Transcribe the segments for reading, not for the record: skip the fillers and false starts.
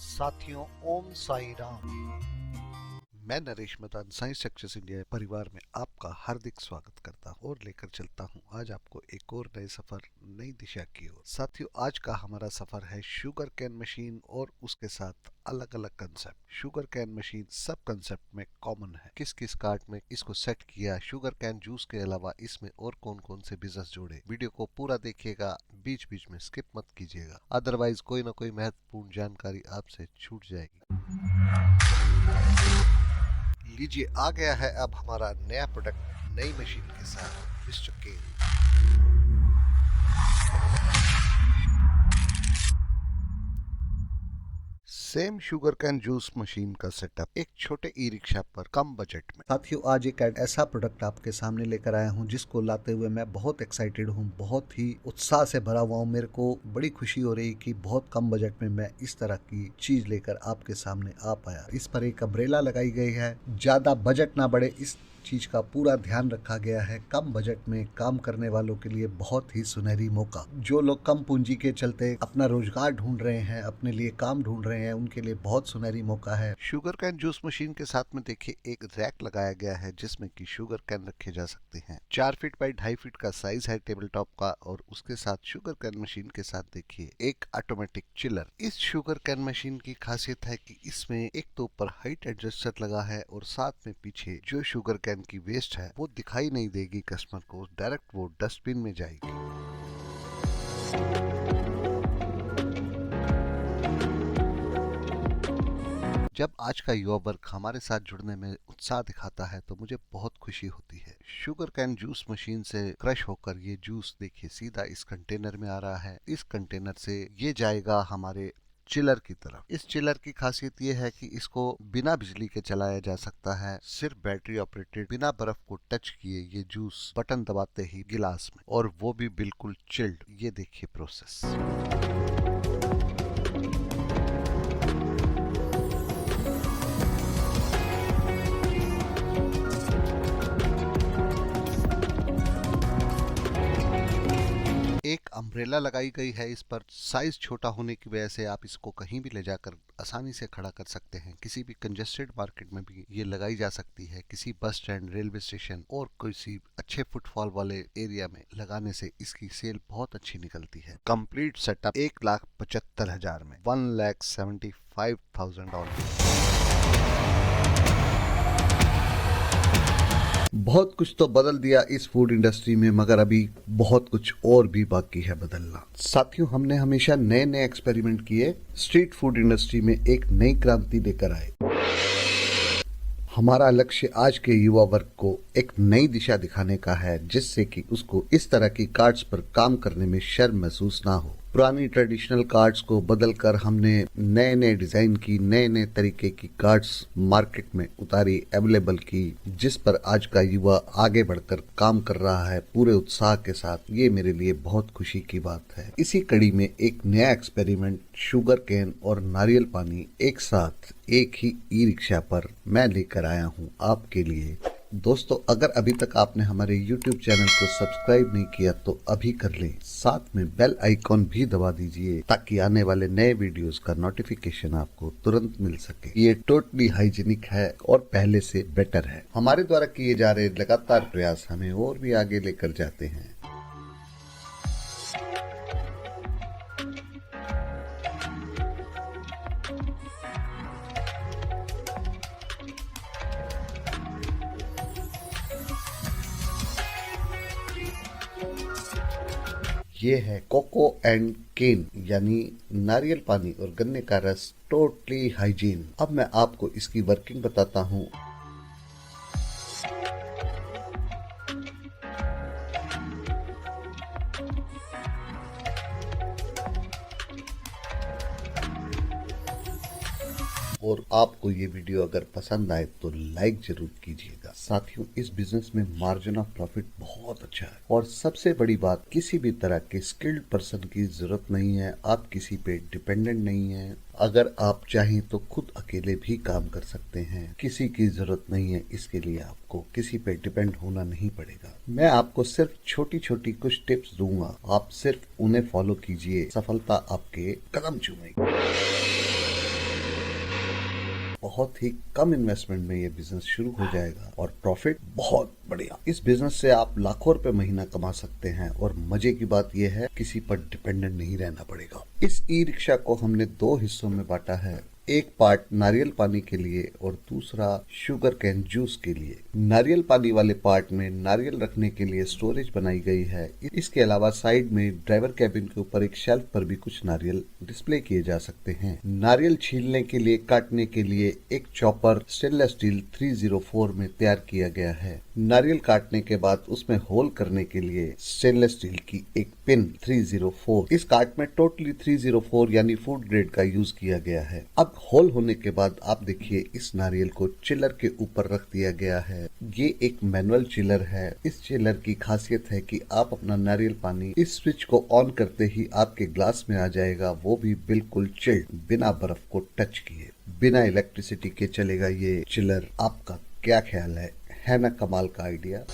साथियों, ओम साई राम। मैं Naresh Madan science success India परिवार में आपका हार्दिक स्वागत करता हूँ और लेकर चलता हूँ आज आपको एक और नए सफर, नई दिशा की ओर। साथियों, आज का हमारा सफर है शुगर कैन मशीन और उसके साथ अलग अलग कंसेप्ट। शुगर कैन मशीन सब कंसेप्ट में कॉमन है। किस किस कार्ट में इसको सेट किया, शुगर कैन जूस के अलावा इसमें और कौन कौन से बिजनेस जोड़े। वीडियो को पूरा देखिएगा, बीच बीच में स्किप मत कीजिएगा, अदरवाइज कोई ना कोई महत्वपूर्ण जानकारी आपसे छूट जाएगी। लीजिए, आ गया है अब हमारा नया प्रोडक्ट नई मशीन के साथ, mister Cane. Same sugar cane juice machine का सेटअप एक छोटे ई रिक्शा पर कम बजट में। साथियों, आज एक ऐसा प्रोडक्ट आपके सामने लेकर आया हूं जिसको लाते हुए मैं बहुत एक्साइटेड हूं, बहुत ही उत्साह से भरा हुआ हूं। मेरे को बड़ी खुशी हो रही कि बहुत कम बजट में मैं इस तरह की चीज लेकर आपके सामने आ पाया। इस पर एक अम्ब्रेला लगाई गई है, ज्यादा बजट ना बढ़े इस चीज का पूरा ध्यान रखा गया है। कम बजट में काम करने वालों के लिए बहुत ही सुनहरी मौका। जो लोग कम पूंजी के चलते अपना रोजगार ढूंढ रहे हैं, अपने लिए काम ढूंढ रहे हैं, उनके लिए बहुत सुनहरी मौका है। शुगर कैन जूस मशीन के साथ में देखिए एक रैक लगाया गया है जिसमें कि शुगर कैन रखे जा सकते हैं। 4 फीट बाई 2.5 फीट का साइज है टेबल टॉप का, और उसके साथ शुगर कैन मशीन के साथ देखिए एक ऑटोमेटिक चिलर। इस शुगर कैन मशीन की खासियत है कि इसमें एक तो ऊपर हाइट एडजस्टर लगा है और साथ में पीछे जो शुगर कैन की वेस्ट है वो दिखाई नहीं देगी कस्टमर को, डायरेक्ट वो डस्टबिन में जाएगी। जब आज का युवा वर्ग हमारे साथ जुड़ने में उत्साह दिखाता है तो मुझे बहुत खुशी होती है। शुगर कैन जूस मशीन से क्रश होकर ये जूस देखिए सीधा इस कंटेनर में आ रहा है। इस कंटेनर से ये जाएगा हमारे चिलर की तरफ। इस चिलर की खासियत ये है कि इसको बिना बिजली के चलाया जा सकता है, सिर्फ बैटरी ऑपरेटेड। बिना बर्फ को टच किए ये जूस बटन दबाते ही गिलास में, और वो भी बिल्कुल चिल्ड। ये देखिए प्रोसेस। एक अम्ब्रेला लगाई गई है इस पर। साइज छोटा होने की वजह से आप इसको कहीं भी ले जाकर आसानी से खड़ा कर सकते हैं। किसी भी कंजेस्टेड मार्केट में भी ये लगाई जा सकती है, किसी बस स्टैंड, रेलवे स्टेशन और किसी अच्छे फुटफॉल वाले एरिया में लगाने से इसकी सेल बहुत अच्छी निकलती है। कंप्लीट सेटअप 1,75,000 में, $1,75,000। बहुत कुछ तो बदल दिया इस फूड इंडस्ट्री में, मगर अभी बहुत कुछ और भी बाकी है बदलना। साथियों, हमने हमेशा नए नए एक्सपेरिमेंट किए, स्ट्रीट फूड इंडस्ट्री में एक नई क्रांति लेकर आए। हमारा लक्ष्य आज के युवा वर्ग को एक नई दिशा दिखाने का है, जिससे कि उसको इस तरह की कार्ड्स पर काम करने में शर्म महसूस ना हो। पुरानी ट्रेडिशनल कार्ड्स को बदलकर हमने नए नए डिजाइन की, नए नए तरीके की कार्ड्स मार्केट में उतारी, अवेलेबल की, जिस पर आज का युवा आगे बढ़कर काम कर रहा है पूरे उत्साह के साथ। ये मेरे लिए बहुत खुशी की बात है। इसी कड़ी में एक नया एक्सपेरिमेंट, शुगर कैन और नारियल पानी एक साथ एक ही ई रिक्शा पर मैं लेकर आया हूँ आपके लिए। दोस्तों, अगर अभी तक आपने हमारे YouTube चैनल को सब्सक्राइब नहीं किया तो अभी कर लें, साथ में बेल आइकॉन भी दबा दीजिए ताकि आने वाले नए वीडियोस का नोटिफिकेशन आपको तुरंत मिल सके। ये टोटली हाइजीनिक है और पहले से बेटर है। हमारे द्वारा किए जा रहे लगातार प्रयास हमें और भी आगे लेकर जाते हैं। ये है कोको एंड केन, यानी नारियल पानी और गन्ने का रस, टोटली हाइजीन। अब मैं आपको इसकी वर्किंग बताता हूँ। और आपको ये वीडियो अगर पसंद आए तो लाइक जरूर कीजिएगा। साथियों, इस बिजनेस में मार्जिन ऑफ प्रॉफिट बहुत अच्छा है और सबसे बड़ी बात, किसी भी तरह के स्किल्ड पर्सन की जरूरत नहीं है। आप किसी पे डिपेंडेंट नहीं है। अगर आप चाहें तो खुद अकेले भी काम कर सकते हैं, किसी की जरूरत नहीं है। इसके लिए आपको किसी पे डिपेंड होना नहीं पड़ेगा। मैं आपको सिर्फ छोटी छोटी कुछ टिप्स दूंगा, आप सिर्फ उन्हें फॉलो कीजिए, सफलता आपके कदम चूमेगी। बहुत ही कम इन्वेस्टमेंट में ये बिजनेस शुरू हो जाएगा और प्रॉफिट बहुत बढ़िया। इस बिजनेस से आप लाखों रुपए महीना कमा सकते हैं और मजे की बात यह है, किसी पर डिपेंडेंट नहीं रहना पड़ेगा। इस ई रिक्शा को हमने 2 हिस्सों में बांटा है। एक पार्ट नारियल पानी के लिए और दूसरा शुगर कैन जूस के लिए। नारियल पानी वाले पार्ट में नारियल रखने के लिए स्टोरेज बनाई गई है। इसके अलावा साइड में ड्राइवर कैबिन के ऊपर एक शेल्फ पर भी कुछ नारियल डिस्प्ले किए जा सकते हैं। नारियल छीलने के लिए, काटने के लिए एक चॉपर स्टेनलेस स्टील 304 में तैयार किया गया है। नारियल काटने के बाद उसमें होल करने के लिए स्टेनलेस स्टील की एक पिन 304। इस कार्ट में टोटली 304 यानी फूड ग्रेड का यूज किया गया है। अब होल होने के बाद आप देखिए, इस नारियल को चिलर के ऊपर रख दिया गया है। ये एक मैनुअल चिलर है। इस चिलर की खासियत है कि आप अपना नारियल पानी इस स्विच को ऑन करते ही आपके ग्लास में आ जाएगा, वो भी बिल्कुल चिल्ड, बिना बर्फ को टच किए, बिना इलेक्ट्रिसिटी के चलेगा ये चिलर। आपका क्या ख्याल है ना कमाल का आइडिया?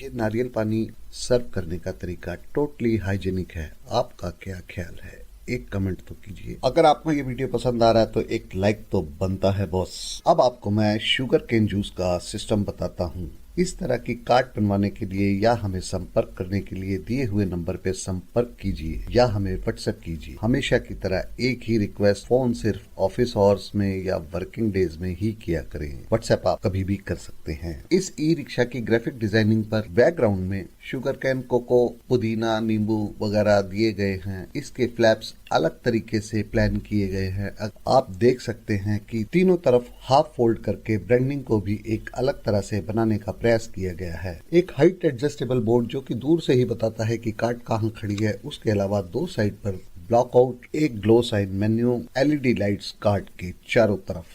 ये नारियल पानी सर्व करने का तरीका टोटली हाइजीनिक है। आपका क्या ख्याल है? एक कमेंट तो कीजिए। अगर आपको ये वीडियो पसंद आ रहा है तो एक लाइक तो बनता है बॉस। अब आपको मैं शुगर केन जूस का सिस्टम बताता हूँ। इस तरह की कार्ड बनवाने के लिए या हमें संपर्क करने के लिए दिए हुए नंबर पे संपर्क कीजिए या हमें व्हाट्सएप कीजिए। हमेशा की तरह एक ही रिक्वेस्ट, फोन सिर्फ ऑफिस आवर्स में या वर्किंग डेज में ही किया करें। व्हाट्सएप आप कभी भी कर सकते हैं। इस ई रिक्शा की ग्राफिक डिजाइनिंग पर बैकग्राउंड में शुगर कैन, कोको, पुदीना, नींबू वगैरह दिए गए हैं। इसके फ्लैप्स अलग तरीके से प्लान किए गए हैं। आप देख सकते हैं कि तीनों तरफ हाफ फोल्ड करके ब्रांडिंग को भी एक अलग तरह से बनाने का प्रयास किया गया है। एक हाइट एडजस्टेबल बोर्ड जो कि दूर से ही बताता है कि कार्ट कहाँ खड़ी है। उसके अलावा 2 साइड पर ब्लॉकआउट, एक glow sign menu, LED lights cart के चारों तरफ,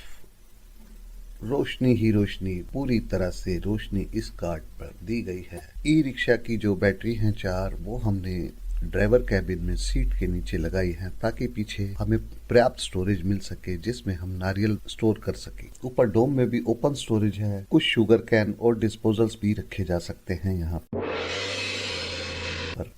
रोशनी ही रोशनी, पूरी तरह से रोशनी इस कार्ट पर दी गई है। ई रिक्शा की जो बैटरी है 4, वो हमने ड्राइवर कैबिन में सीट के नीचे लगाई है ताकि पीछे हमें पर्याप्त स्टोरेज मिल सके जिसमें हम नारियल स्टोर कर सके। ऊपर डोम में भी ओपन स्टोरेज है। कुछ शुगर कैन और डिस्पोजल्स भी रखे जा सकते हैं यहाँ पर।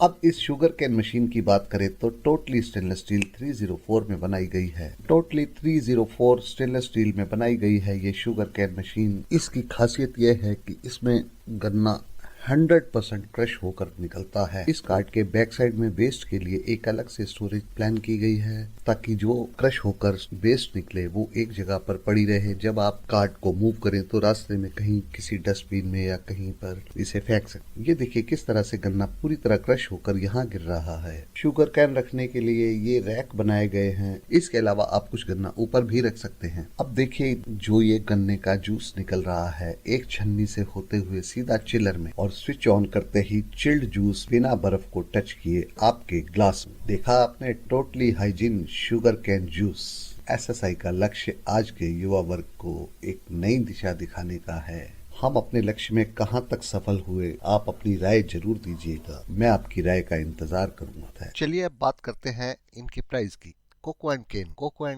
अब इस शुगर कैन मशीन की बात करें तो टोटली स्टेनलेस स्टील 304 में बनाई गई है। टोटली 304 स्टेनलेस स्टील में बनाई गई है ये शुगर कैन मशीन। इसकी खासियत यह है कि इसमें गन्ना 100% क्रश होकर निकलता है। इस कार्ट के बैक साइड में वेस्ट के लिए एक अलग से स्टोरेज प्लान की गई है ताकि जो क्रश होकर वेस्ट निकले वो एक जगह पर पड़ी रहे। जब आप कार्ट को मूव करें तो रास्ते में कहीं किसी डस्टबिन में या कहीं पर इसे फेंक सकते। ये देखिए किस तरह से गन्ना पूरी तरह क्रश होकर यहाँ गिर रहा है। शुगर कैन रखने के लिए ये रैक बनाए गए हैं। इसके अलावा आप कुछ गन्ना ऊपर भी रख सकते हैं। अब देखिए, जो ये गन्ने का जूस निकल रहा है एक छन्नी से होते हुए सीधा चिलर में, और स्विच ऑन करते ही चिल्ड जूस बिना बर्फ को टच किए आपके ग्लास में। देखा आपने, totally hygiene sugar cane juice. SSI का लक्ष्य आज के युवा वर्ग को एक नई दिशा दिखाने का है। हम अपने लक्ष्य में कहां तक सफल हुए, आप अपनी राय जरूर दीजिएगा। मैं आपकी राय का इंतजार करूंगा। चलिए अब बात करते हैं इनकी प्राइस की। Coco and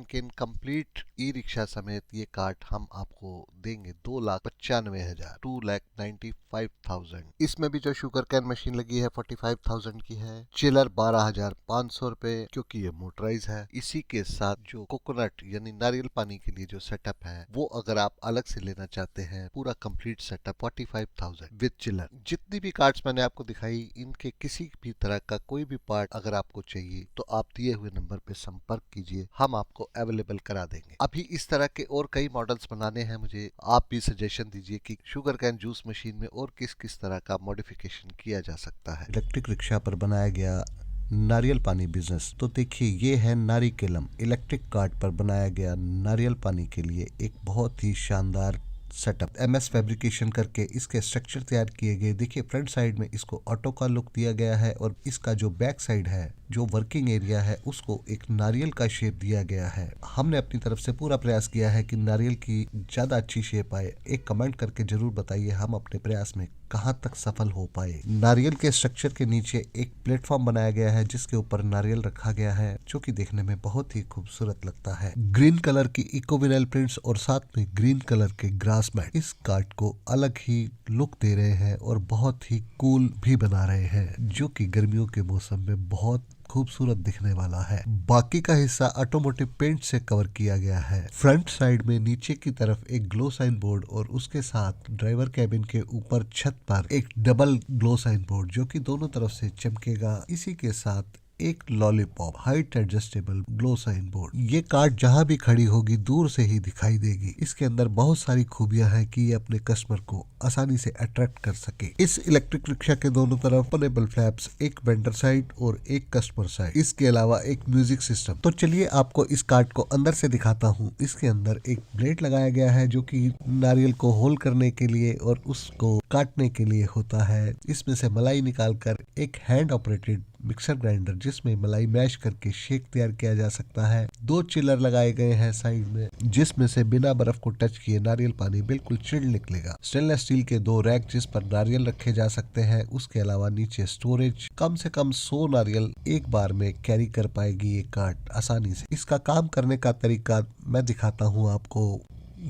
cane complete e rickshaw समेत ये कार्ट हम आपको देंगे 2,95,000, 2,95,000। इसमें भी जो शुगर कैन मशीन लगी है 45,000 की है। चिलर 12,500 रुपए क्योंकि ये मोटराइज है। इसी के साथ जो कोकोनट यानी नारियल पानी के लिए जो सेटअप है वो अगर आप अलग से लेना चाहते हैं, पूरा कंप्लीट सेटअप 45,000 विद चिलर। जितनी भी कार्ड्स मैंने आपको दिखाई, इनके किसी भी तरह का कोई भी पार्ट अगर आपको चाहिए तो आप दिए हुए नंबर पे संपर्क कीजिए, हम आपको अवेलेबल करा देंगे। अभी इस तरह के और कई मॉडल्स बनाने हैं मुझे, आप भी सजेशन दीजिए कि शुगर कैन जूस मशीन में और किस किस तरह का मॉडिफिकेशन किया जा सकता है। इलेक्ट्रिक रिक्शा पर बनाया गया नारियल पानी बिजनेस। तो देखिए, ये है नारिकेलम, इलेक्ट्रिक कार्ट पर बनाया गया नारियल पानी के लिए एक बहुत ही शानदार सेटअप। MS फैब्रिकेशन करके इसके स्ट्रक्चर तैयार किए गए। देखिए फ्रंट साइड में इसको ऑटो का लुक दिया गया है और इसका जो बैक साइड है, जो वर्किंग एरिया है, उसको एक नारियल का शेप दिया गया है। हमने अपनी तरफ से पूरा प्रयास किया है कि नारियल की ज्यादा अच्छी शेप आए। एक कमेंट करके जरूर बताइए हम अपने प्रयास में कहां तक सफल हो पाए। नारियल के स्ट्रक्चर के नीचे एक प्लेटफॉर्म बनाया गया है जिसके ऊपर नारियल रखा गया है, जो कि देखने में बहुत ही खूबसूरत लगता है। ग्रीन कलर की इकोविनाइल प्रिंट्स और साथ में ग्रीन कलर के ग्रास मैट इस कार्ट को अलग ही लुक दे रहे हैं और बहुत ही कूल भी बना रहे हैं, जो कि गर्मियों के मौसम में बहुत खूबसूरत दिखने वाला है। बाकी का हिस्सा ऑटोमोटिव पेंट से कवर किया गया है। फ्रंट साइड में नीचे की तरफ एक ग्लो साइन बोर्ड और उसके साथ ड्राइवर कैबिन के ऊपर छत पर एक डबल ग्लो साइन बोर्ड, जो कि दोनों तरफ से चमकेगा। इसी के साथ एक lollipop height adjustable glow sign board. ये कार जहां भी खड़ी होगी दूर से ही दिखाई देगी। इसके अंदर बहुत सारी खूबियां हैं कि ये अपने कस्टमर को आसानी से अट्रैक्ट कर सके। इस इलेक्ट्रिक रिक्शा के दोनों तरफ ओपनेबल फ्लैप्स, एक वेंडर साइड और एक कस्टमर साइड, इसके अलावा एक म्यूजिक सिस्टम। तो चलिए आपको इस कार्ट को अंदर से दिखाता हूँ। इसके अंदर एक ब्लेड लगाया गया है जो कि नारियल को होल करने के लिए और उसको काटने के लिए होता है। इसमें से मलाई निकालकर एक हैंड ऑपरेटेड मिक्सर ग्राइंडर, जिसमें मलाई मैश करके शेक तैयार किया जा सकता है। 2 चिलर लगाए गए हैं साइड में, जिसमें से बिना बर्फ को टच किए नारियल पानी बिल्कुल चिल्ड निकलेगा। स्टेनलेस स्टील के 2 रैक जिस पर नारियल रखे जा सकते हैं। उसके अलावा नीचे स्टोरेज। कम से कम 100 नारियल एक बार में कैरी कर पाएगी ये कार्ट आसानी से। इसका काम करने का तरीका मैं दिखाता हूँ आपको।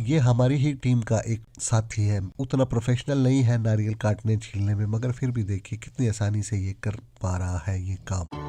ये हमारी ही टीम का एक साथी है, उतना प्रोफेशनल नहीं है नारियल काटने छीलने में, मगर फिर भी देखिए कितनी आसानी से ये कर पा रहा है ये काम।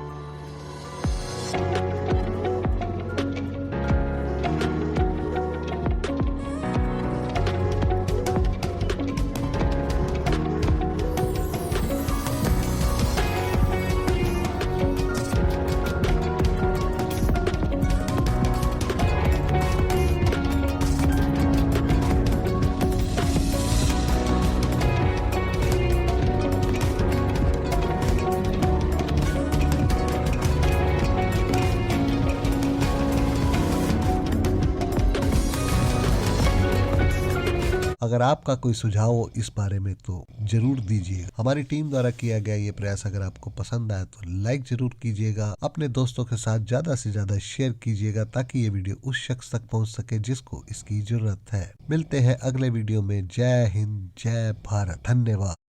अगर आपका कोई सुझाव हो इस बारे में तो जरूर दीजिएगा। हमारी टीम द्वारा किया गया ये प्रयास अगर आपको पसंद आया तो लाइक जरूर कीजिएगा। अपने दोस्तों के साथ ज्यादा से ज्यादा शेयर कीजिएगा ताकि ये वीडियो उस शख्स तक पहुंच सके जिसको इसकी जरूरत है। मिलते हैं अगले वीडियो में। जय हिंद, जय भारत, धन्यवाद।